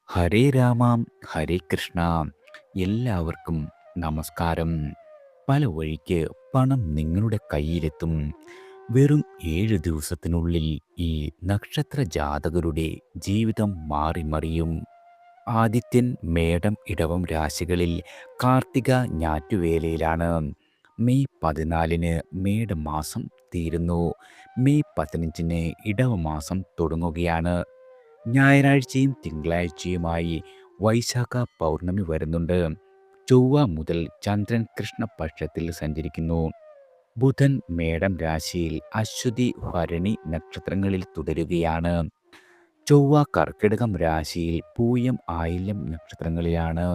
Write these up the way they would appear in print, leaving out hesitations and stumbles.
ഹരേ രാമ ഹരേ കൃഷ്ണ. എല്ലാവർക്കും നമസ്കാരം. പല വഴിക്ക് പണം നിങ്ങളുടെ കയ്യിലെത്തും. വെറും 7 ദിവസത്തിനുള്ളിൽ ഈ നക്ഷത്ര ജാതകരുടെ ജീവിതം മാറിമറിയും. ആദിത്യൻ മേടം ഇടവം രാശികളിൽ കാർത്തിക ഞാറ്റുവേലയിലാണ്. മെയ് 14-ന് മേടമാസം തീരുന്നു. മെയ് 15-ന് ഇടവമാസം തുടങ്ങുകയാണ്. ഞായറാഴ്ചയും തിങ്കളാഴ്ചയുമായി വൈശാഖ പൗർണമി വരുന്നുണ്ട്. ചൊവ്വ മുതൽ ചന്ദ്രൻ കൃഷ്ണപക്ഷത്തിൽ സഞ്ചരിക്കുന്നു. ബുധൻ മേടം രാശിയിൽ അശ്വതി ഭരണി നക്ഷത്രങ്ങളിൽ തുടരുകയാണ്. ചൊവ്വ കർക്കിടകം രാശിയിൽ പൂയം ആയില്യം നക്ഷത്രങ്ങളിലാണ്.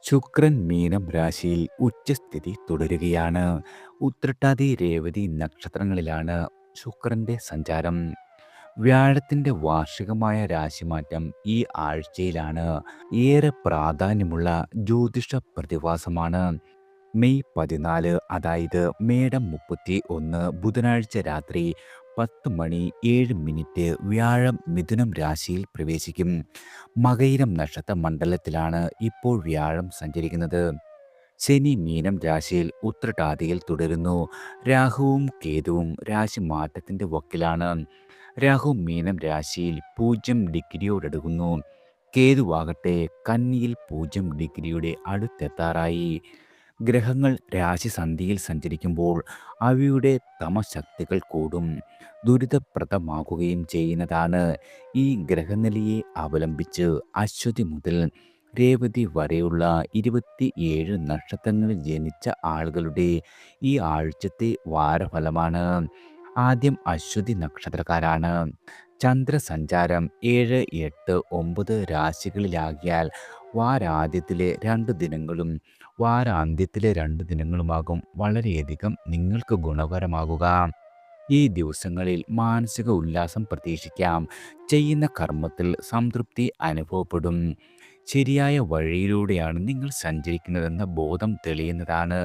ശുക്രൻ മീനം രാശിയിൽ ഉച്ചസ്ഥിതി തുടരുകയാണ്. ഉത്രട്ടാതി രേവതി നക്ഷത്രങ്ങളിലാണ് ശുക്രന്റെ സഞ്ചാരം. വ്യാഴത്തിൻ്റെ വാർഷികമായ രാശിമാറ്റം ഈ ആഴ്ചയിലാണ്. ഏറെ പ്രാധാന്യമുള്ള ജ്യോതിഷ പ്രതിഭാസമാണ്. മെയ് 14, അതായത് മേടം 31 ബുധനാഴ്ച രാത്രി 10:07 വ്യാഴം മിഥുനം രാശിയിൽ പ്രവേശിക്കും. മകയിരം നക്ഷത്ര മണ്ഡലത്തിലാണ് ഇപ്പോൾ വ്യാഴം സഞ്ചരിക്കുന്നത്. ശനി മീനം രാശിയിൽ ഉത്രട്ടാതിയിൽ തുടരുന്നു. രാഹുവും കേതുവും രാശി മാറ്റത്തിൻ്റെ വക്കിലാണ്. രാഹു മീനം രാശിയിൽ 0 ഡിഗ്രിയോടടുക്കുന്നു. കേതുവാകട്ടെ കന്നിയിൽ 0 ഡിഗ്രിയുടെ അടുത്തെത്താറായി. ഗ്രഹങ്ങൾ രാശിസന്ധിയിൽ സഞ്ചരിക്കുമ്പോൾ അവയുടെ തമശക്തികൾ കൂടും, ദുരിതപ്രദമാകുകയും ചെയ്യുന്നതാണ്. ഈ ഗ്രഹനിലയെ അവലംബിച്ച് അശ്വതി മുതൽ രേവതി വരെയുള്ള 27 നക്ഷത്രങ്ങളിൽ ജനിച്ച ആളുകളുടെ ഈ ആഴ്ചത്തെ വാരഫലമാണ്. ആദ്യം അശ്വതി നക്ഷത്രക്കാരാണ്. ചന്ദ്രസഞ്ചാരം 7, 8, 9 രാശികളിലാകിയാൽ വാരാദ്യത്തിലെ 2 ദിനങ്ങളും വാരാന്ത്യത്തിലെ 2 ദിനങ്ങളുമാകും വളരെയധികം നിങ്ങൾക്ക് ഗുണകരമാകുക. ഈ ദിവസങ്ങളിൽ മാനസിക ഉല്ലാസം പ്രതീക്ഷിക്കാം. ചെയ്യുന്ന കർമ്മത്തിൽ സംതൃപ്തി അനുഭവപ്പെടും. ശരിയായ വഴിയിലൂടെയാണ് നിങ്ങൾ സഞ്ചരിക്കുന്നതെന്ന ബോധം തെളിയുന്നതാണ്.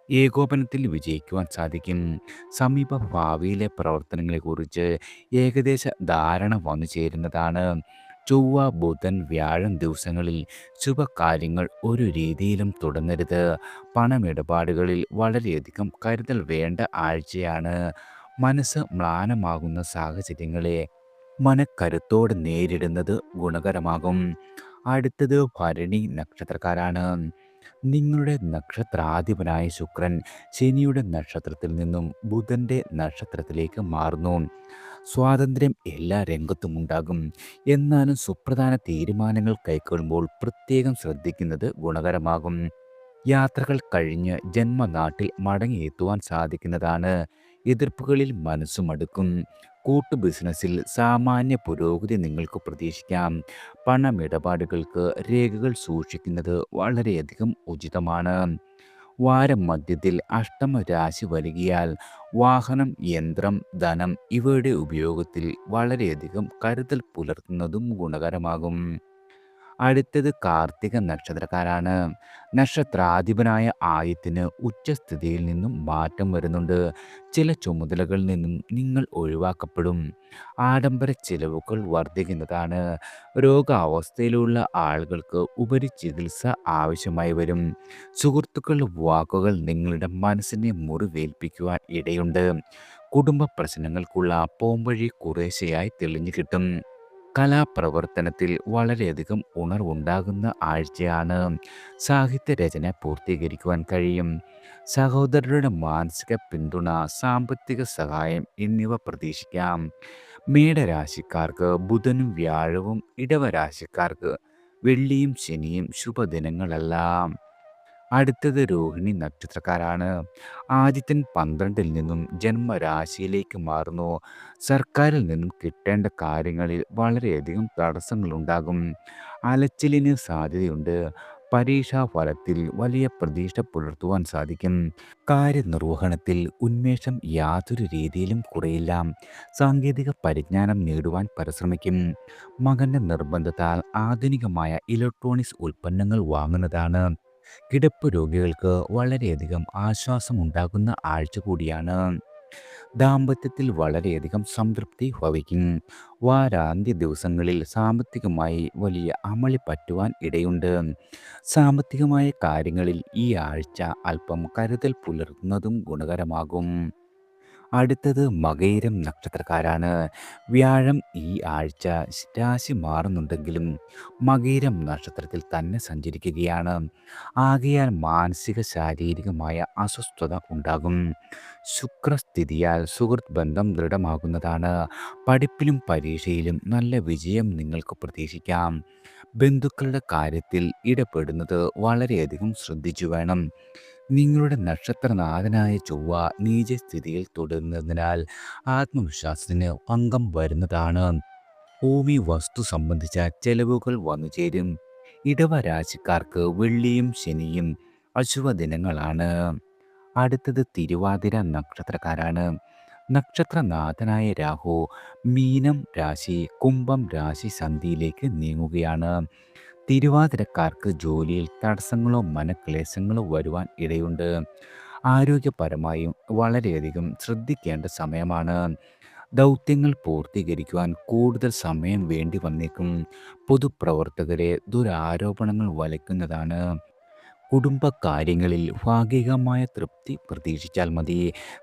ഏകോപനത്തിൽ വിജയിക്കുവാൻ സാധിക്കും. സമീപ ഭാവിയിലെ പ്രവർത്തനങ്ങളെക്കുറിച്ച് ഏകദേശ ധാരണ വന്നു ചേരുന്നതാണ്. ചൊവ്വ ബുധൻ വ്യാഴം ദിവസങ്ങളിൽ ശുഭകാര്യങ്ങൾ ഒരു രീതിയിലും തുടങ്ങരുത്. പണമിടപാടുകളിൽ വളരെയധികം കരുതൽ വേണ്ട ആഴ്ചയാണ്. മനസ്സ് മ്ലാനമാകുന്ന സാഹചര്യങ്ങളെ മനക്കരുത്തോടെ നേരിടുന്നത് ഗുണകരമാകും. അടുത്തത് ഭരണി നക്ഷത്രക്കാരാണ്. നിങ്ങളുടെ നക്ഷത്രാധിപനായ ശുക്രൻ ശനിയുടെ നക്ഷത്രത്തിൽ നിന്നും ബുധൻ്റെ നക്ഷത്രത്തിലേക്ക് മാറുന്നു. സ്വാതന്ത്ര്യം എല്ലാ രംഗത്തും ഉണ്ടാകും. എന്നാലും സുപ്രധാന തീരുമാനങ്ങൾ കൈക്കൊള്ളുമ്പോൾ പ്രത്യേകം ശ്രദ്ധിക്കുന്നത് ഗുണകരമാകും. യാത്രകൾ കഴിഞ്ഞ് ജന്മനാട്ടിൽ മടങ്ങിയെത്തുവാൻ സാധിക്കുന്നതാണ്. എതിർപ്പുകളിൽ മനസ്സുമടുക്കും. കൂട്ടു ബിസിനസ്സിൽ സാമാന്യ പുരോഗതി നിങ്ങൾക്ക് പ്രതീക്ഷിക്കാം. പണമിടപാടുകൾക്ക് രേഖകൾ സൂക്ഷിക്കുന്നത് വളരെയധികം ഉചിതമാണ്. വാരം മധ്യത്തിൽ അഷ്ടമ രാശി വരികയാൽ വാഹനം, യന്ത്രം, ധനം ഇവയുടെ ഉപയോഗത്തിൽ വളരെയധികം കരുതൽ പുലർത്തുന്നതും ഗുണകരമാകും. അടുത്തത് കാർത്തിക നക്ഷത്രക്കാരാണ്. നക്ഷത്രാധിപനായ ആദിത്യന് ഉച്ചസ്ഥിതിയിൽ നിന്നും മാറ്റം വരുന്നുണ്ട്. ചില ചുമതലകളിൽ നിന്നും നിങ്ങൾ ഒഴിവാക്കപ്പെടും. ആഡംബര ചിലവുകൾ വർദ്ധിക്കുന്നതാണ്. രോഗാവസ്ഥയിലുള്ള ആളുകൾക്ക് ഉപരിചികിത്സ ആവശ്യമായി വരും. സുഹൃത്തുക്കളുടെ വാക്കുകൾ നിങ്ങളുടെ മനസ്സിനെ മുറിവേൽപ്പിക്കുവാൻ ഇടയുണ്ട്. കുടുംബ പ്രശ്നങ്ങൾക്കുള്ള പോംവഴി കുറേശ്ശെയായി തെളിഞ്ഞു കിട്ടും. കലാപ്രവർത്തനത്തിൽ വളരെയധികം ഉണർവുണ്ടാകുന്ന ആഴ്ചയാണ്. സാഹിത്യരചന പൂർത്തീകരിക്കുവാൻ കഴിയും. സഹോദരരുടെ മാനസിക പിന്തുണ, സാമ്പത്തിക സഹായം എന്നിവ പ്രതീക്ഷിക്കാം. മേടരാശിക്കാർക്ക് ബുധനും വ്യാഴവും, ഇടവരാശിക്കാർക്ക് വെള്ളിയും ശനിയും ശുഭദിനങ്ങളല്ല. അടുത്തത് രോഹിണി നക്ഷത്രക്കാരാണ്. ആദിത്യൻ 12-ൽ നിന്നും ജന്മരാശിയിലേക്ക് മാറുന്നു. സർക്കാരിൽ നിന്നും കിട്ടേണ്ട കാര്യങ്ങളിൽ വളരെയധികം തടസ്സങ്ങളുണ്ടാകും. അലച്ചിലിന് സാധ്യതയുണ്ട്. പരീക്ഷാ ഫലത്തിൽ വലിയ പ്രതീക്ഷ പുലർത്തുവാൻ സാധിക്കും. കാര്യനിർവഹണത്തിൽ ഉന്മേഷം യാതൊരു രീതിയിലും കുറയില്ല. സാങ്കേതിക പരിജ്ഞാനം നേടുവാൻ പരിശ്രമിക്കും. മകൻ്റെ നിർബന്ധത്താൽ ആധുനികമായ ഇലക്ട്രോണിക്സ് ഉൽപ്പന്നങ്ങൾ വാങ്ങുന്നതാണ്. കിടപ്പ് രോഗികൾക്ക് വളരെയധികം ആശ്വാസമുണ്ടാകുന്ന ആഴ്ച കൂടിയാണ്. ദാമ്പത്യത്തിൽ വളരെയധികം സംതൃപ്തി ഭവിക്കും. വാരാന്ത്യ ദിവസങ്ങളിൽ സാമ്പത്തികമായി വലിയ അമളി പറ്റുവാൻ ഇടയുണ്ട്. സാമ്പത്തികമായ കാര്യങ്ങളിൽ ഈ ആഴ്ച അല്പം കരുതൽ പുലർത്തുന്നതും ഗുണകരമാകും. അടുത്തത് മകയിരം നക്ഷത്രക്കാരാണ്. വ്യാഴം ഈ ആഴ്ച രാശി മാറുന്നുണ്ടെങ്കിലും മകയിരം നക്ഷത്രത്തിൽ തന്നെ സഞ്ചരിക്കുകയാണ്. ആകയാൽ മാനസിക ശാരീരികമായ അസ്വസ്ഥത ഉണ്ടാകും. ശുക്രസ്ഥിതിയാൽ സുഹൃത്ത് ബന്ധം ദൃഢമാകുന്നതാണ്. പഠിപ്പിലും പരീക്ഷയിലും നല്ല വിജയം നിങ്ങൾക്ക് പ്രതീക്ഷിക്കാം. ബന്ധുക്കളുടെ കാര്യത്തിൽ ഇടപെടുന്നത് വളരെയധികം ശ്രദ്ധിച്ചു വേണം. നിങ്ങളുടെ നക്ഷത്രനാഥനായ ചൊവ്വ നീചസ്ഥിതിയിൽ തുടരുന്നതിനാൽ ആത്മവിശ്വാസത്തിന് ഭംഗം വരുന്നതാണ്. ഭൂമി വസ്തു സംബന്ധിച്ച ചെലവുകൾ വന്നുചേരും. ഇടവ രാശിക്കാർക്ക് വെള്ളിയും ശനിയും അശുഭദിനങ്ങളാണ്. അടുത്തത് തിരുവാതിര നക്ഷത്രക്കാരാണ്. നക്ഷത്രനാഥനായ രാഹു മീനം രാശി കുംഭം രാശി സന്ധിയിലേക്ക് നീങ്ങുകയാണ്. തിരുവാതിരക്കാർക്ക് ജോലിയിൽ തടസ്സങ്ങളോ മനക്ലേശങ്ങളോ വരുവാൻ ഇടയുണ്ട്. ആരോഗ്യപരമായും വളരെയധികം ശ്രദ്ധിക്കേണ്ട സമയമാണ്. ദൗത്യങ്ങൾ പൂർത്തീകരിക്കുവാൻ കൂടുതൽ സമയം വേണ്ടി വന്നേക്കും. പൊതുപ്രവർത്തകരെ ദുരാരോപണങ്ങൾ വലയ്ക്കുന്നതാണ്. കുടുംബകാര്യങ്ങളിൽ ഭാഗികമായ തൃപ്തി പ്രതീക്ഷിച്ചാൽ മതി.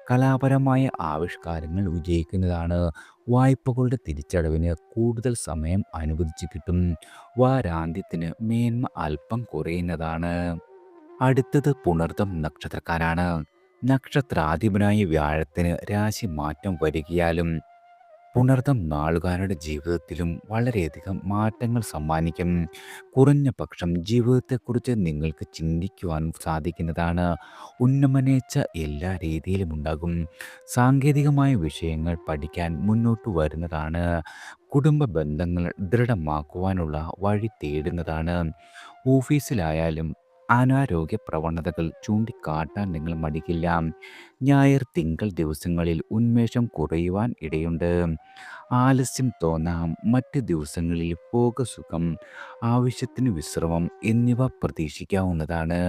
കലാപരമായ ആവിഷ്കാരങ്ങൾ വിജയിക്കുന്നതാണ്. വായ്പകളുടെ തിരിച്ചടവിന് കൂടുതൽ സമയം അനുവദിച്ചു കിട്ടും. വാരാന്ത്യത്തിന് മേന്മ അല്പം കുറയുന്നതാണ്. അടുത്തത് പുണർദം നക്ഷത്രക്കാരാണ്. നക്ഷത്രാധിപനായ വ്യാഴത്തിന് രാശി മാറ്റം വരികയാലും പുണർദം നാളുകാരുടെ ജീവിതത്തിലും വളരെയധികം മാറ്റങ്ങൾ സമ്മാനിക്കും. കുറഞ്ഞ പക്ഷം ജീവിതത്തെക്കുറിച്ച് നിങ്ങൾക്ക് ചിന്തിക്കുവാൻ സാധിക്കുന്നതാണ്. ഉന്നമനേച്ച എല്ലാ രീതിയിലും ഉണ്ടാകും. സാങ്കേതികമായ വിഷയങ്ങൾ പഠിക്കാൻ മുന്നോട്ട് വരുന്നതാണ്. കുടുംബ ബന്ധങ്ങൾ ദൃഢമാക്കുവാനുള്ള വഴി തേടുന്നതാണ്. ഓഫീസിലായാലും അനാരോഗ്യ പ്രവണതകൾ ചൂണ്ടിക്കാട്ടാൻ നിങ്ങൾ മടിക്കില്ല. ഞായർ തിങ്കൾ ദിവസങ്ങളിൽ ഉന്മേഷം കുറയുവാൻ ഇടയുണ്ട്. ആലസ്യം തോന്നാം. മറ്റ് ദിവസങ്ങളിൽ ഭോഗസുഖം, ആവശ്യത്തിന് വിശ്രമം എന്നിവ പ്രതീക്ഷിക്കാവുന്നതാണ്.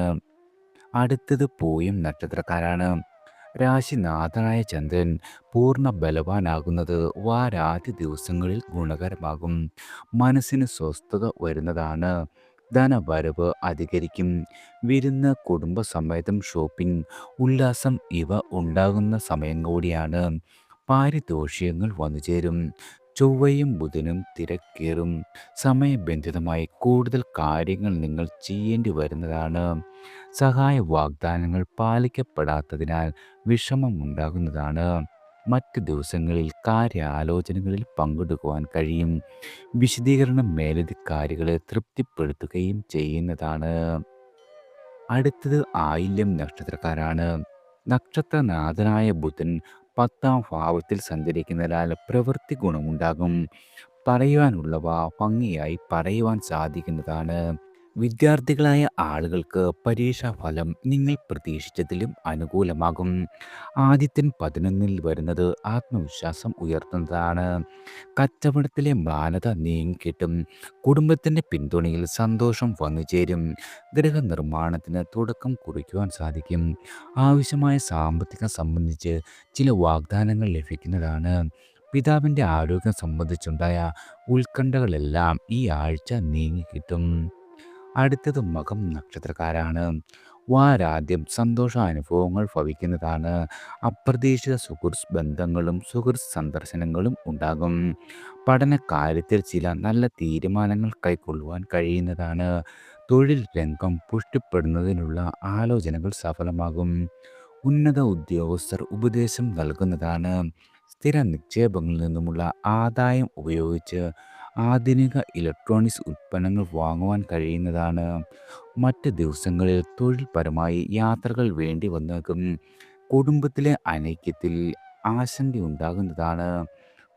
അടുത്തത് പൂയം നക്ഷത്രക്കാരാണ്. രാശിനാഥനായ ചന്ദ്രൻ പൂർണ്ണ ബലവാനാകുന്നത് വാരാദ്യ ദിവസങ്ങളിൽ ഗുണകരമാകും. മനസ്സിന് സ്വസ്ഥത വരുന്നതാണ്. ധനവരവ് അധികരിക്കും. വിരുന്ന്, കുടുംബസമേതം ഷോപ്പിംഗ്, ഉല്ലാസം ഇവ ഉണ്ടാകുന്ന സമയം കൂടിയാണ്. പാരിതോഷികങ്ങൾ വന്നുചേരും. ചൊവ്വയും ബുധനും തിരക്കേറും. സമയബന്ധിതമായി കൂടുതൽ കാര്യങ്ങൾ നിങ്ങൾ ചെയ്യേണ്ടി വരുന്നതാണ്. സഹായ വാഗ്ദാനങ്ങൾ പാലിക്കപ്പെടാത്തതിനാൽ വിഷമമുണ്ടാകുന്നതാണ്. മറ്റ് ദിവസങ്ങളിൽ കാര്യാലോചനകളിൽ പങ്കെടുക്കുവാൻ കഴിയും. വിശദീകരണം മേലധികാരികളെ തൃപ്തിപ്പെടുത്തുകയും ചെയ്യുന്നതാണ്. അടുത്തത് ആയില്യം നക്ഷത്രക്കാരാണ്. നക്ഷത്രനാഥനായ ബുധൻ 10ാം ഭാവത്തിൽ സഞ്ചരിക്കുന്നതിനാൽ പ്രവൃത്തി ഗുണമുണ്ടാകും. പറയുവാനുള്ളവ ഭംഗിയായി പറയുവാൻ സാധിക്കുന്നതാണ്. വിദ്യാർത്ഥികളായ ആളുകൾക്ക് പരീക്ഷാഫലം നിങ്ങൾ പ്രതീക്ഷിച്ചതിലും അനുകൂലമാകും. ആദിത്യൻ 11ൽ വരുന്നത് ആത്മവിശ്വാസം ഉയർത്തുന്നതാണ്. കച്ചവടത്തിലെ മ്ലാനത നീങ്ങിക്കിട്ടും. കുടുംബത്തിൻ്റെ പിന്തുണയിൽ സന്തോഷം വന്നുചേരും. ഗൃഹനിർമ്മാണത്തിന് തുടക്കം കുറിക്കുവാൻ സാധിക്കും. ആവശ്യമായ സാമ്പത്തികം സംബന്ധിച്ച് ചില വാഗ്ദാനങ്ങൾ ലഭിക്കുന്നതാണ്. പിതാവിൻ്റെ ആരോഗ്യം സംബന്ധിച്ചുണ്ടായ ഉത്കണ്ഠകളെല്ലാം ഈ ആഴ്ച നീങ്ങിക്കിട്ടും. അടുത്തത് മകം നക്ഷത്രക്കാരാണ്. വാരാദ്യം സന്തോഷാനുഭവങ്ങൾ ഭവിക്കുന്നതാണ്. അപ്രതീക്ഷിത സുഹൃത്ത് ബന്ധങ്ങളും സുഹൃത്ത് സന്ദർശനങ്ങളും ഉണ്ടാകും. പഠനകാര്യത്തിൽ ചില നല്ല തീരുമാനങ്ങൾ കൈക്കൊള്ളുവാൻ കഴിയുന്നതാണ്. തൊഴിൽ രംഗം പുഷ്ടിപ്പെടുന്നതിനുള്ള ആലോചനകൾ സഫലമാകും. ഉന്നത ഉദ്യോഗസ്ഥർ ഉപദേശം നൽകുന്നതാണ്. സ്ഥിര നിക്ഷേപങ്ങളിൽ നിന്നുമുള്ള ആദായം ഉപയോഗിച്ച് ആധുനിക ഇലക്ട്രോണിക്സ് ഉൽപ്പന്നങ്ങൾ വാങ്ങുവാൻ കഴിയുന്നതാണ്. മറ്റ് ദിവസങ്ങളിൽ തൊഴിൽപരമായി യാത്രകൾ വേണ്ടി വന്നേക്കും. കുടുംബത്തിലെ ഐക്യത്തിൽ ആശങ്കയുണ്ടാകുന്നതാണ്.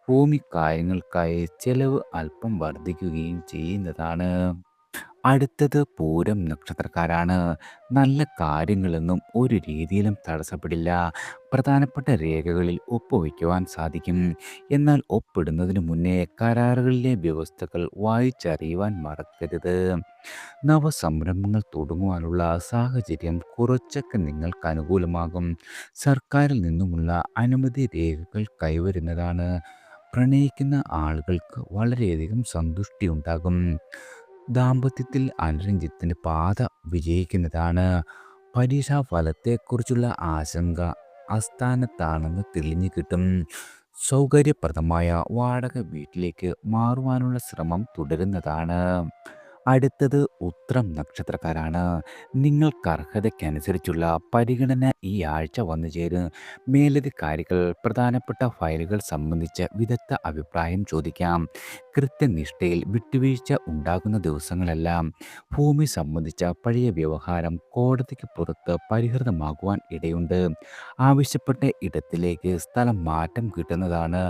ഭൂമി കാര്യങ്ങൾക്കായി ചെലവ് അല്പം വർദ്ധിക്കുകയും ചെയ്യുന്നതാണ്. അടുത്തത് പൂരം നക്ഷത്രക്കാരാണ്. നല്ല കാര്യങ്ങളൊന്നും ഒരു രീതിയിലും തടസ്സപ്പെടില്ല. പ്രധാനപ്പെട്ട രേഖകളിൽ ഒപ്പുവയ്ക്കുവാൻ സാധിക്കും. എന്നാൽ ഒപ്പിടുന്നതിന് മുന്നേ കരാറുകളിലെ വ്യവസ്ഥകൾ വായിച്ചറിയുവാൻ മറക്കരുത്. നവസംരംഭങ്ങൾ തുടങ്ങുവാനുള്ള സാഹചര്യം കുറച്ചൊക്കെ നിങ്ങൾക്ക് അനുകൂലമാകും. സർക്കാരിൽ നിന്നുമുള്ള അനുമതി രേഖകൾ കൈവരുന്നതാണ്. പ്രണയിക്കുന്ന ആളുകൾക്ക് വളരെയധികം സന്തുഷ്ടി ഉണ്ടാകും. ദാമ്പത്യത്തിൽ അനുരഞ്ജനത്തിന് പാത വിജയിക്കുന്നതാണ്. പരീക്ഷാ ഫലത്തെക്കുറിച്ചുള്ള ആശങ്ക അസ്ഥാനത്താണെന്ന് തെളിഞ്ഞു കിട്ടും. സൗകര്യപ്രദമായ വാടക വീട്ടിലേക്ക് മാറുവാനുള്ള ശ്രമം തുടരുന്നതാണ്. അടുത്തത് ഉത്രം നക്ഷത്രക്കാരാണ്. നിങ്ങൾക്ക് അർഹതയ്ക്കനുസരിച്ചുള്ള പരിഗണന ഈ ആഴ്ച വന്നു ചേരും. മേലധികാരികൾ പ്രധാനപ്പെട്ട ഫയലുകൾ സംബന്ധിച്ച് വിദഗ്ധ അഭിപ്രായം ചോദിക്കാം. കൃത്യനിഷ്ഠയിൽ വിട്ടുവീഴ്ച ഉണ്ടാകുന്ന ദിവസങ്ങളെല്ലാം. ഭൂമി സംബന്ധിച്ച പഴയ വ്യവഹാരം കോടതിക്ക് പുറത്ത് പരിഹൃതമാകുവാൻ ഇടയുണ്ട്. ആവശ്യപ്പെട്ട ഇടത്തിലേക്ക് സ്ഥലം മാറ്റം കിട്ടുന്നതാണ്.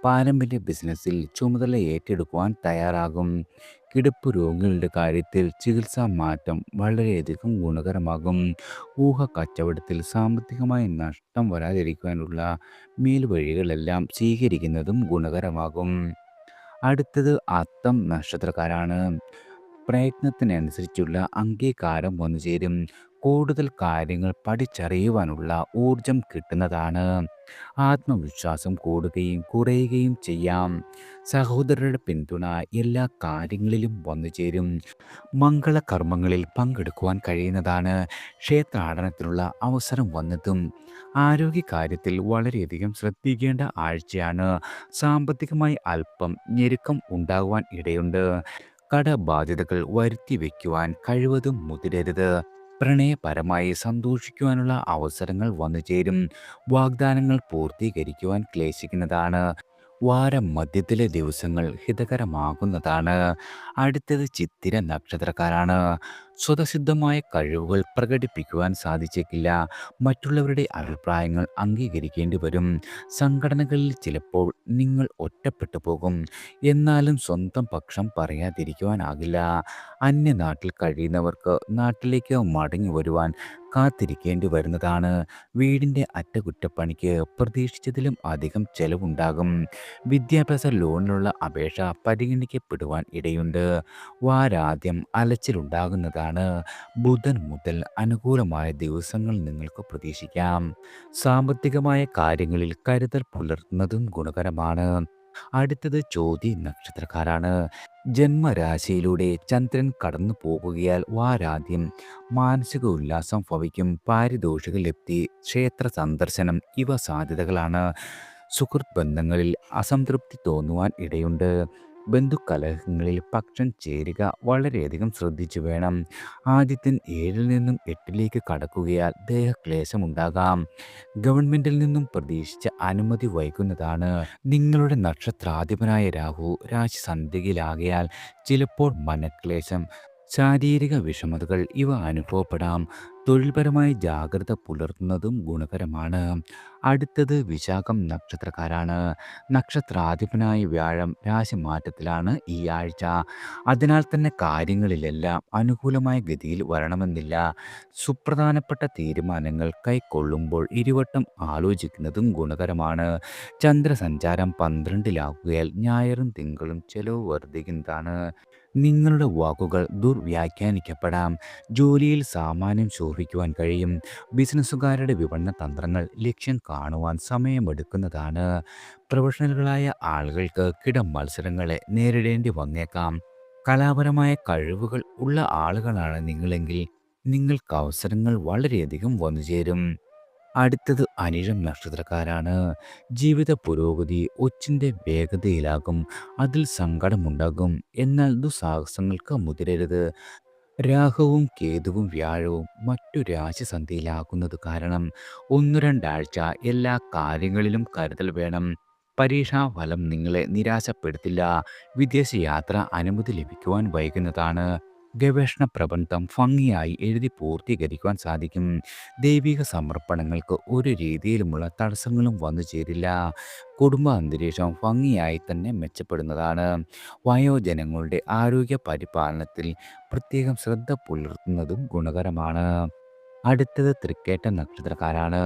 പാരമ്പര്യ ബിസിനസ്സിൽ ചുമതല ഏറ്റെടുക്കുവാൻ തയ്യാറാകും. കിടപ്പ് രോഗികളുടെ കാര്യത്തിൽ ചികിത്സാ മാറ്റം വളരെയധികം ഗുണകരമാകും. കച്ചവടത്തിൽ സാമ്പത്തികമായി നഷ്ടം വരാതിരിക്കാനുള്ള മേൽവഴികളെല്ലാം സ്വീകരിക്കുന്നതും ഗുണകരമാകും. അടുത്തത് അത്തം നക്ഷത്രക്കാരാണ്. പ്രയത്നത്തിനനുസരിച്ചുള്ള അംഗീകാരം വന്നു ചേരും. കൂടുതൽ കാര്യങ്ങൾ പഠിച്ചറിയുവാനുള്ള ഊർജം കിട്ടുന്നതാണ്. ആത്മവിശ്വാസം കൂടുകയും കുറയുകയും ചെയ്യാം. സഹോദരരുടെ പിന്തുണ എല്ലാ കാര്യങ്ങളിലും വന്നു ചേരും. മംഗളകർമ്മങ്ങളിൽ പങ്കെടുക്കുവാൻ കഴിയുന്നതാണ്. ക്ഷേത്രാടനത്തിനുള്ള അവസരം വന്നെത്തും. ആരോഗ്യകാര്യത്തിൽ വളരെയധികം ശ്രദ്ധിക്കേണ്ട ആഴ്ചയാണ്. സാമ്പത്തികമായി അല്പം ഞെരുക്കം ഉണ്ടാകുവാൻ ഇടയുണ്ട്. കടബാധ്യതകൾ വരുത്തി വയ്ക്കുവാൻ കഴിവതും മുതിരരുത്. പ്രണയപരമായി സന്തോഷിക്കുവാനുള്ള അവസരങ്ങൾ വന്നു ചേരും. വാഗ്ദാനങ്ങൾ പൂർത്തീകരിക്കുവാൻ ക്ലേശിക്കുന്നതാണ്. വാരം മധ്യത്തിലെ ദിവസങ്ങൾ ഹിതകരമാകുന്നതാണ്. അടുത്തത് ചിത്തിര നക്ഷത്രക്കാരാണ്. സ്വതസിദ്ധമായ കഴിവുകൾ പ്രകടിപ്പിക്കുവാൻ സാധിച്ചേക്കില്ല. മറ്റുള്ളവരുടെ അഭിപ്രായങ്ങൾ അംഗീകരിക്കേണ്ടി വരും. സംഘടനകളിൽ ചിലപ്പോൾ നിങ്ങൾ ഒറ്റപ്പെട്ടു പോകും. എന്നാലും സ്വന്തം പക്ഷം പറയാതിരിക്കുവാനാകില്ല. അന്യനാട്ടിൽ കഴിയുന്നവർക്ക് നാട്ടിലേക്ക് മടങ്ങി വരുവാൻ കാത്തിരിക്കേണ്ടി വരുന്നതാണ്. വീടിൻ്റെ അറ്റകുറ്റപ്പണിക്ക് പ്രതീക്ഷിച്ചതിലും അധികം ചെലവുണ്ടാകും. വിദ്യാഭ്യാസ ലോണിനുള്ള അപേക്ഷ പരിഗണിക്കപ്പെടുവാൻ ഇടയുണ്ട്. വാരാദ്യം അലച്ചിലുണ്ടാകുന്നതാണ്. ബുധൻ മുതൽ അനുകൂലമായ ദിവസങ്ങൾ നിങ്ങൾക്ക് പ്രതീക്ഷിക്കാം. സാമ്പത്തികമായ കാര്യങ്ങളിൽ കരുതൽ പുലർത്തുന്നതും ഗുണകരമാണ്. അടുത്തത് ചോതി നക്ഷത്രക്കാരാണ്. ജന്മരാശിയിലൂടെ ചന്ദ്രൻ കടന്നു പോകുകയാൽ വാരാദ്യം മാനസിക ഉല്ലാസം ഭവിക്കും. പാരിതോഷിക ലബ്ധി, ക്ഷേത്ര സന്ദർശനം ഇവ സാധ്യതകളാണ്. സുഹൃത്ത് ബന്ധങ്ങളിൽ അസംതൃപ്തി തോന്നുവാൻ ഇടയുണ്ട്. ബന്ധുക്കലഹങ്ങളിൽ പക്ഷം ചേരുക വളരെയധികം ശ്രദ്ധിച്ചു വേണം. ആദ്യത്തിൽ 7-ൽ നിന്നും 8-ലേക്ക് കടക്കുകയാൽ ദേഹക്ലേശമുണ്ടാകാം. ഗവൺമെൻറ്റിൽ നിന്നും പ്രതീക്ഷിച്ച അനുമതി വൈകുന്നതാണ്. നിങ്ങളുടെ നക്ഷത്രാധിപനായ രാഹു രാശി സന്ധിയിലാകയാൽ ചിലപ്പോൾ മനക്ലേശം, ശാരീരിക വിഷമതകൾ ഇവ അനുഭവപ്പെടാം. തൊഴിൽപരമായി ജാഗ്രത പുലർത്തുന്നതും ഗുണകരമാണ്. അടുത്തത് വിശാഖം നക്ഷത്രക്കാരാണ്. നക്ഷത്രാധിപനായ വ്യാഴം രാശിമാറ്റത്തിലാണ് ഈ ആഴ്ച. അതിനാൽ തന്നെ കാര്യങ്ങളിലെല്ലാം അനുകൂലമായ ഗതിയിൽ വരണമെന്നില്ല. സുപ്രധാനപ്പെട്ട തീരുമാനങ്ങൾ കൈക്കൊള്ളുമ്പോൾ ഇരുവട്ടം ആലോചിക്കുന്നതും ഗുണകരമാണ്. ചന്ദ്രസഞ്ചാരം 12-ലാകുകയാൽ ഞായറും തിങ്കളും ചെലവ് വർദ്ധിക്കുന്നതാണ്. നിങ്ങളുടെ വാക്കുകൾ ദുർവ്യാഖ്യാനിക്കപ്പെടാം. ജോലിയിൽ സാമാന്യം ശോഭിക്കുവാൻ കഴിയും. ബിസിനസ്സുകാരുടെ വിപണന തന്ത്രങ്ങൾ ലക്ഷ്യം കാണുവാൻ സമയമെടുക്കുന്നതാണ്. പ്രൊഫഷണലുകളായ ആളുകൾക്ക് മത്സരങ്ങളെ നേരിടേണ്ടി വന്നേക്കാം. കലാപരമായ കഴിവുകൾ ഉള്ള ആളുകളാണ് നിങ്ങളെങ്കിൽ നിങ്ങൾക്ക് അവസരങ്ങൾ വളരെയധികം വന്നുചേരും. അടുത്തത് അനിഴം നക്ഷത്രക്കാരാണ്. ജീവിത പുരോഗതി ഒച്ചിൻ്റെ വേഗതയിലാകും. അതിൽ സങ്കടമുണ്ടാകും. എന്നാൽ ദുസ്സാഹസങ്ങൾക്ക് മുതിരരുത്. രാഹുവും കേതുവും വ്യാഴവും മറ്റു രാശിസന്ധിയിലാകുന്നത് കാരണം 1-2 ആഴ്ച എല്ലാ കാര്യങ്ങളിലും കരുതൽ വേണം. പരീക്ഷാഫലം നിങ്ങളെ നിരാശപ്പെടുത്തില്ല. വിദേശയാത്ര അനുമതി ലഭിക്കുവാൻ വൈകുന്നതാണ്. ഗവേഷണ പ്രബന്ധം ഭംഗിയായി എഴുതി പൂർത്തീകരിക്കുവാൻ സാധിക്കും. ദൈവിക സമർപ്പണങ്ങൾക്ക് ഒരു രീതിയിലുമുള്ള തടസ്സങ്ങളും വന്നു ചേരില്ല. കുടുംബ അന്തരീക്ഷം ഭംഗിയായി തന്നെ മെച്ചപ്പെടുന്നതാണ്. വയോജനങ്ങളുടെ ആരോഗ്യ പരിപാലനത്തിൽ പ്രത്യേകം ശ്രദ്ധ പുലർത്തുന്നതും ഗുണകരമാണ്. അടുത്തത് തൃക്കേട്ട നക്ഷത്രക്കാരാണ്.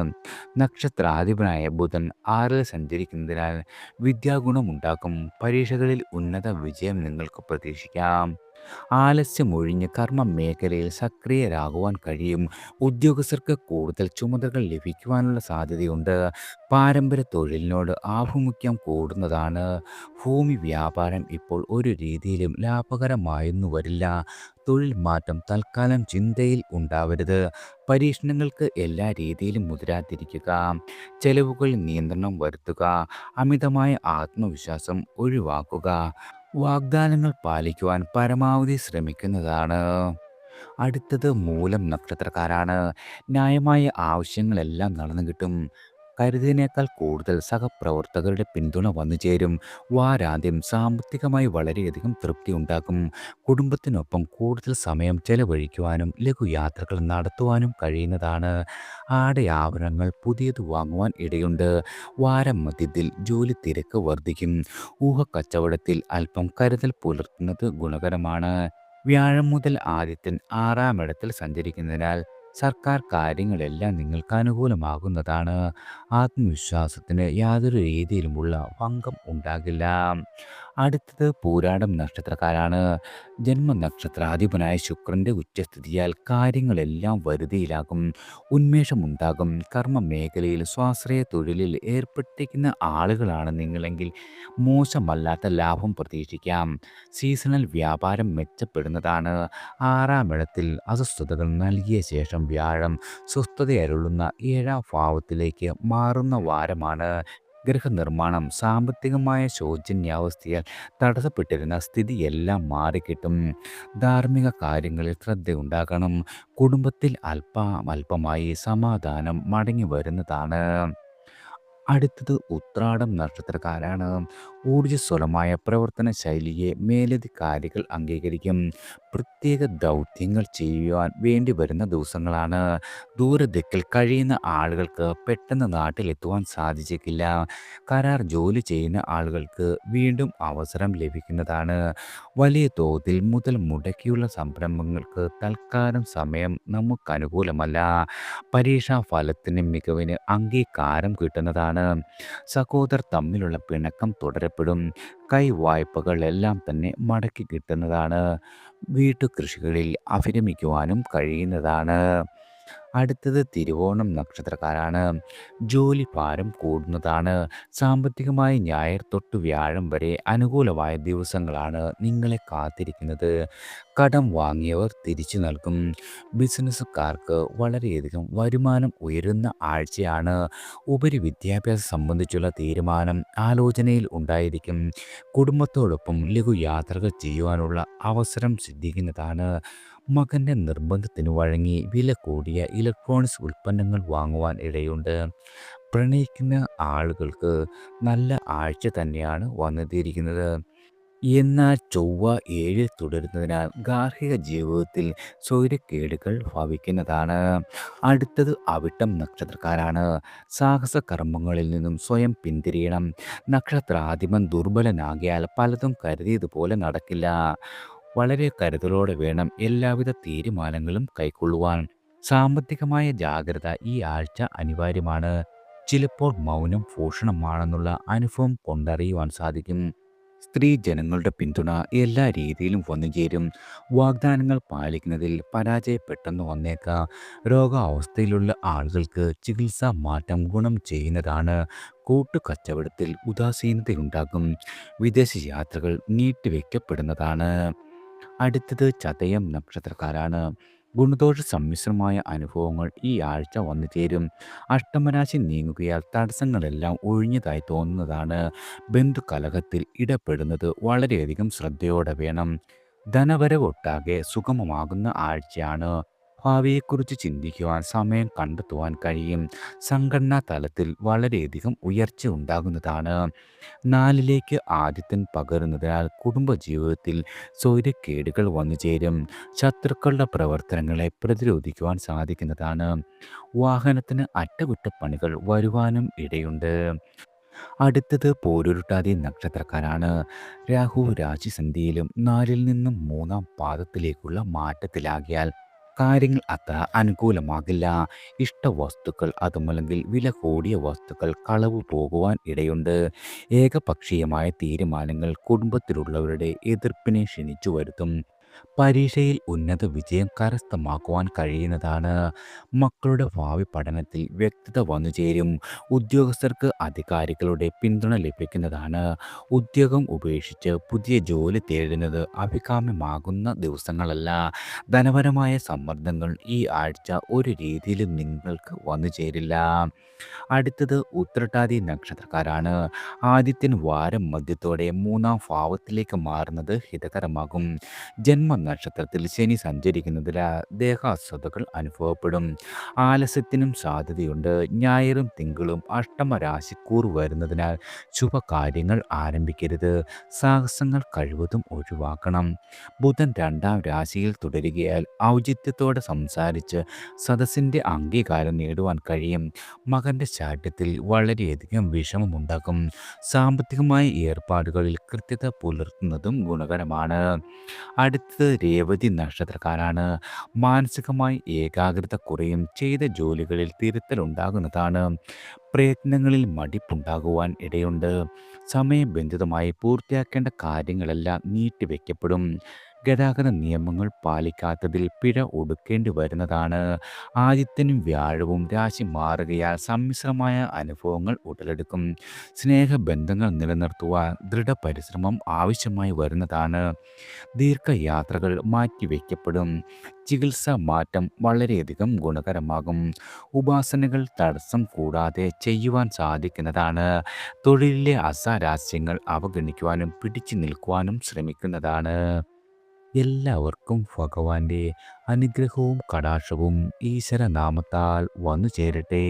നക്ഷത്രാധിപനായ ബുധൻ 6-ൽ സഞ്ചരിക്കുന്നതിനാൽ വിദ്യാഗുണമുണ്ടാക്കും. പരീക്ഷകളിൽ ഉന്നത വിജയം നിങ്ങൾക്ക് പ്രതീക്ഷിക്കാം. ആലസ്യമൊഴിഞ്ഞ് കർമ്മ മേഖലയിൽ സക്രിയരാകുവാൻ കഴിയും. ഉദ്യോഗസ്ഥർക്ക് കൂടുതൽ ചുമതലകൾ ലഭിക്കുവാനുള്ള സാധ്യതയുണ്ട്. പാരമ്പര്യ തൊഴിലിനോട് ആഭിമുഖ്യം കൂടുന്നതാണ്. ഭൂമി വ്യാപാരം ഇപ്പോൾ ഒരു രീതിയിലും ലാഭകരമായെന്നു വരില്ല. തൊഴിൽ മാറ്റം തൽക്കാലം ചിന്തയിൽ ഉണ്ടാവരുത്. പരീക്ഷണങ്ങൾക്ക് എല്ലാ രീതിയിലും മുതിരാതിരിക്കുക. ചെലവുകളിൽ നിയന്ത്രണം വരുത്തുക. അമിതമായ ആത്മവിശ്വാസം ഒഴിവാക്കുക. വാഗ്ദാനങ്ങൾ പാലിക്കുവാൻ പരമാവധി ശ്രമിക്കുന്നതാണ്. അടുത്തത് മൂലം നക്ഷത്രക്കാരാണ്. ന്യായമായ ആവശ്യങ്ങളെല്ലാം നടന്നു കിട്ടും. കരുതിയതിനേക്കാൾ കൂടുതൽ സഹപ്രവർത്തകരുടെ പിന്തുണ വന്നു ചേരും. വാരാന്ത്യം സാമ്പത്തികമായി വളരെയധികം തൃപ്തി ഉണ്ടാക്കും. കുടുംബത്തിനൊപ്പം കൂടുതൽ സമയം ചെലവഴിക്കുവാനും ലഘുയാത്രകൾ നടത്തുവാനും കഴിയുന്നതാണ്. ആടയാഭരണങ്ങൾ പുതിയത് വാങ്ങുവാൻ ഇടയുണ്ട്. വാരം മധ്യത്തിൽ ജോലി തിരക്ക് വർദ്ധിക്കും. ഊഹക്കച്ചവടത്തിൽ അല്പം കരുതൽ പുലർത്തുന്നത് ഗുണകരമാണ്. വ്യാഴം മുതൽ ആദിത്യൻ 6-ാം ഇടത്തിൽ സഞ്ചരിക്കുന്നതിനാൽ സർക്കാർ കാര്യങ്ങളെല്ലാം നിങ്ങൾക്ക് അനുകൂലമാകുന്നതാണ്. ആത്മവിശ്വാസത്തിന് യാതൊരു രീതിയിലുമുള്ള ഭംഗം ഉണ്ടാകില്ല. അടുത്തത് പൂരാടം നക്ഷത്രക്കാരാണ്. ജന്മനക്ഷത്രാധിപനായ ശുക്രന്റെ ഉച്ചസ്ഥിതിയാൽ കാര്യങ്ങളെല്ലാം വരുതിയിലാകും. ഉന്മേഷമുണ്ടാകും. കർമ്മ മേഖലയിൽ സ്വാശ്രയ തൊഴിലിൽ ഏർപ്പെട്ടിരിക്കുന്ന ആളുകളാണ് നിങ്ങളെങ്കിൽ മോശമല്ലാത്ത ലാഭം പ്രതീക്ഷിക്കാം. സീസണൽ വ്യാപാരം മെച്ചപ്പെടുന്നതാണ്. 6-ാം ഇടത്തിൽ അസ്വസ്ഥതകൾ നൽകിയ ശേഷം വ്യാഴം സ്വസ്ഥതയരുളുന്ന 7-ാം ഭാവത്തിലേക്ക് മാറുന്ന വാരമാണ്. ഗൃഹനിർമ്മാണം, സാമ്പത്തികമായ ശോചനീയാവസ്ഥയാൽ തടസ്സപ്പെട്ടിരുന്ന സ്ഥിതിയെല്ലാം മാറിക്കിട്ടും. ധാർമ്മിക കാര്യങ്ങളിൽ ശ്രദ്ധയുണ്ടാകണം. കുടുംബത്തിൽ അല്പമായി സമാധാനം മടങ്ങി വരുന്നതാണ്. അടുത്തത് ഉത്രാടം നക്ഷത്രക്കാരാണ്. ഊർജ്ജസ്വലമായ പ്രവർത്തന ശൈലിയെ മേലധികാരികൾ അംഗീകരിക്കും. പ്രത്യേക ദൗത്യങ്ങൾ ചെയ്യുവാൻ വേണ്ടി വരുന്ന ദിവസങ്ങളാണ്. ദൂരദിക്കിൽ കഴിയുന്ന ആളുകൾക്ക് പെട്ടെന്ന് നാട്ടിലെത്തുവാൻ സാധിച്ചേക്കില്ല. കരാർ ജോലി ചെയ്യുന്ന ആളുകൾക്ക് വീണ്ടും അവസരം ലഭിക്കുന്നതാണ്. വലിയ തോതിൽ മുതൽ മുടക്കിയുള്ള സംരംഭങ്ങൾക്ക് തൽക്കാലം സമയം നമുക്കനുകൂലമല്ല. പരീക്ഷാ ഫലത്തിന് മികവിന് അംഗീകാരം കിട്ടുന്നതാണ്. സഹോദരർ തമ്മിലുള്ള പിണക്കം തുടരപ്പെടും. കൈവായ്പകളെല്ലാം തന്നെ മടക്കി കിട്ടുന്നതാണ്. വീട്ടുകൃഷികളിൽ അഭിരമിക്കുവാനും കഴിയുന്നതാണ്. അടുത്തത് തിരുവോണം നക്ഷത്രക്കാരാണ്. ജോലി ഭാരം കൂടുന്നതാണ്. സാമ്പത്തികമായി ഞായർ തൊട്ട് വ്യാഴം വരെ അനുകൂലമായ ദിവസങ്ങളാണ് നിങ്ങളെ കാത്തിരിക്കുന്നത്. കടം വാങ്ങിയവർ തിരിച്ചു നൽകും. ബിസിനസ്സുകാർക്ക് വളരെയധികം വരുമാനം ഉയരുന്ന ആഴ്ചയാണ്. ഉപരിവിദ്യാഭ്യാസം സംബന്ധിച്ചുള്ള തീരുമാനം ആലോചനയിൽ ഉണ്ടായിരിക്കും. കുടുംബത്തോടൊപ്പം ലഘുയാത്രകൾ ചെയ്യുവാനുള്ള അവസരം സിദ്ധിക്കുന്നതാണ്. മകൻ്റെ നിർബന്ധത്തിന് വഴങ്ങി വില കൂടിയ ഇലക്ട്രോണിക്സ് ഉൽപ്പന്നങ്ങൾ വാങ്ങുവാൻ ഇടയുണ്ട്. പ്രണയിക്കുന്ന ആളുകൾക്ക് നല്ല ആഴ്ച തന്നെയാണ് വന്നെത്തിയിരിക്കുന്നത്. എന്നാൽ ചൊവ്വ 7-ൽ തുടരുന്നതിനാൽ ഗാർഹിക ജീവിതത്തിൽ സ്വൈരക്കേടുകൾ ഭവിക്കുന്നതാണ്. അടുത്തത് അവിട്ടം നക്ഷത്രക്കാരാണ്. സാഹസ കർമ്മങ്ങളിൽ നിന്നും സ്വയം പിന്തിരിയണം. നക്ഷത്രാധിപൻ ദുർബലനാകിയാൽ പലതും കരുതിയതുപോലെ നടക്കില്ല. വളരെ കരുതലോടെ വേണം എല്ലാവിധ തീരുമാനങ്ങളും കൈക്കൊള്ളുവാൻ. സാമ്പത്തികമായ ജാഗ്രത ഈ ആഴ്ച അനിവാര്യമാണ്. ചിലപ്പോൾ മൗനം ഭൂഷണമാണെന്നുള്ള അനുഭവം കൊണ്ടറിയുവാൻ സാധിക്കും. സ്ത്രീ ജനങ്ങളുടെ പിന്തുണ എല്ലാ രീതിയിലും വന്നുചേരും. വാഗ്ദാനങ്ങൾ പാലിക്കുന്നതിൽ പരാജയപ്പെട്ടെന്ന് വന്നേക്കാം. രോഗാവസ്ഥയിലുള്ള ആളുകൾക്ക് ചികിത്സാ മാറ്റം ഗുണം ചെയ്യുന്നതാണ്. കൂട്ടുകച്ചവടത്തിൽ ഉദാസീനതയുണ്ടാകും. വിദേശ യാത്രകൾ നീട്ടിവെക്കപ്പെടുന്നതാണ്. അടുത്തത് ചതയം നക്ഷത്രക്കാരാണ്. ഗുണദോഷ സമ്മിശ്രമായ അനുഭവങ്ങൾ ഈ ആഴ്ച വന്നു ചേരും. അഷ്ടമരാശി നീങ്ങുകയാൽ തടസ്സങ്ങളെല്ലാം ഒഴിഞ്ഞതായി തോന്നുന്നതാണ്. ബന്ധുകലഹത്തിൽ ഇടപെടുന്നത് വളരെയധികം ശ്രദ്ധയോടെ വേണം. ധനവരവൊട്ടാകെ സുഗമമാകുന്ന ആഴ്ചയാണ്. ഭാവിയെക്കുറിച്ച് ചിന്തിക്കുവാൻ സമയം കണ്ടെത്തുവാൻ കഴിയും. സംഘടനാ തലത്തിൽ വളരെയധികം ഉയർച്ച ഉണ്ടാകുന്നതാണ്. 4ലേക്ക് ആദിത്യൻ പകരുന്നതിനാൽ കുടുംബജീവിതത്തിൽ സ്വൈരക്കേടുകൾ വന്നു ചേരും. ശത്രുക്കളുടെ പ്രവർത്തനങ്ങളെ പ്രതിരോധിക്കുവാൻ സാധിക്കുന്നതാണ്. വാഹനത്തിന് അറ്റകുറ്റപ്പണികൾ വരുവാനും ഇടയുണ്ട്. അടുത്തത് പോരുരുട്ടാതി നക്ഷത്രക്കാരാണ്. രാഹു രാശിസന്ധിയിലും 4ൽ നിന്നും 3-ാം പാദത്തിലേക്കുള്ള മാറ്റത്തിലാകിയാൽ കാര്യങ്ങൾ അത്ര അനുകൂലമാകില്ല. ഇഷ്ടവസ്തുക്കൾ അതുമല്ലെങ്കിൽ വില കൂടിയ വസ്തുക്കൾ കളവ് പോകുവാൻ ഇടയുണ്ട്. ഏകപക്ഷീയമായ തീരുമാനങ്ങൾ കുടുംബത്തിലുള്ളവരുടെ എതിർപ്പിനെ ക്ഷണിച്ചു വരുത്തും. പരീക്ഷയിൽ ഉന്നത വിജയം കരസ്ഥമാക്കുവാൻ കഴിയുന്നതാണ്. മക്കളുടെ ഭാവി പഠനത്തിൽ വ്യക്തത വന്നു ചേരും. ഉദ്യോഗസ്ഥർക്ക് അധികാരികളുടെ പിന്തുണ ലഭിക്കുന്നതാണ്. ഉദ്യോഗം ഉപേക്ഷിച്ച് പുതിയ ജോലി തേടുന്നത് അഭികാമ്യമാകുന്ന ദിവസങ്ങളല്ല. ധനപരമായ സമ്മർദ്ദങ്ങൾ ഈ ആഴ്ച ഒരു രീതിയിലും നിങ്ങൾക്ക് വന്നു ചേരില്ല. അടുത്തത് ഉത്രട്ടാതി നക്ഷത്രക്കാരാണ്. ആദിത്യൻ വാരം മധ്യത്തോടെ 3-ാം ഭാവത്തിലേക്ക് മാറുന്നത് ഹിതകരമാകും. ജന്മനക്ഷത്രത്തിൽ ശനി സഞ്ചരിക്കുന്നതിനാൽ ദേഹാസ്വതകൾ അനുഭവപ്പെടും. ആലസ്യത്തിനും സാധ്യതയുണ്ട്. ഞായറും തിങ്കളും അഷ്ടമരാശിക്കൂർ വരുന്നതിനാൽ ശുഭകാര്യങ്ങൾ ആരംഭിക്കരുത്. സാഹസങ്ങൾ കഴിവതും ഒഴിവാക്കണം. ബുധൻ 2-ാം രാശിയിൽ തുടരുകയാൽ ഔചിത്യത്തോടെ സംസാരിച്ച് സദസ്സിൻ്റെ അംഗീകാരം നേടുവാൻ കഴിയും. മകൻ്റെ ശാഠ്യത്തിൽ വളരെയധികം വിഷമമുണ്ടാകും. സാമ്പത്തികമായ ഏർപ്പാടുകളിൽ കൃത്യത പുലർത്തുന്നതും ഗുണകരമാണ്. അടുത്തത് രേവതി നക്ഷത്രക്കാരാണ്. മാനസികമായി ഏകാഗ്രത കുറയും. ചെയ്ത ജോലികളിൽ തിരുത്തലുണ്ടാകുന്നതാണ്. പ്രയത്നങ്ങളിൽ മടിപ്പുണ്ടാകുവാൻ ഇടയുണ്ട്. സമയബന്ധിതമായി പൂർത്തിയാക്കേണ്ട കാര്യങ്ങളെല്ലാം നീട്ടിവെക്കപ്പെടും. ഗതാഗത നിയമങ്ങൾ പാലിക്കാത്തതിൽ പിഴ ഒടുക്കേണ്ടി വരുന്നതാണ്. ആദിത്യനും വ്യാഴവും രാശി മാറുകയാൽ സമ്മിശ്രമായ അനുഭവങ്ങൾ ഉടലെടുക്കും. സ്നേഹബന്ധങ്ങൾ നിലനിർത്തുവാൻ ദൃഢപരിശ്രമം ആവശ്യമായി വരുന്നതാണ്. ദീർഘയാത്രകൾ മാറ്റിവെക്കപ്പെടും. ചികിത്സാ മാറ്റം വളരെയധികം ഗുണകരമാകും. ഉപാസനകൾ തടസ്സം കൂടാതെ ചെയ്യുവാൻ സാധിക്കുന്നതാണ്. തൊഴിലിലെ അസാരാസ്യങ്ങൾ അവഗണിക്കുവാനും പിടിച്ചു നിൽക്കുവാനും ശ്രമിക്കുന്നതാണ്. എല്ലാവർക്കും ഭഗവാന്റെ അനുഗ്രഹവും കടാക്ഷവും ഈശ്വരനാമത്താൽ വന്നു ചേരട്ടെ.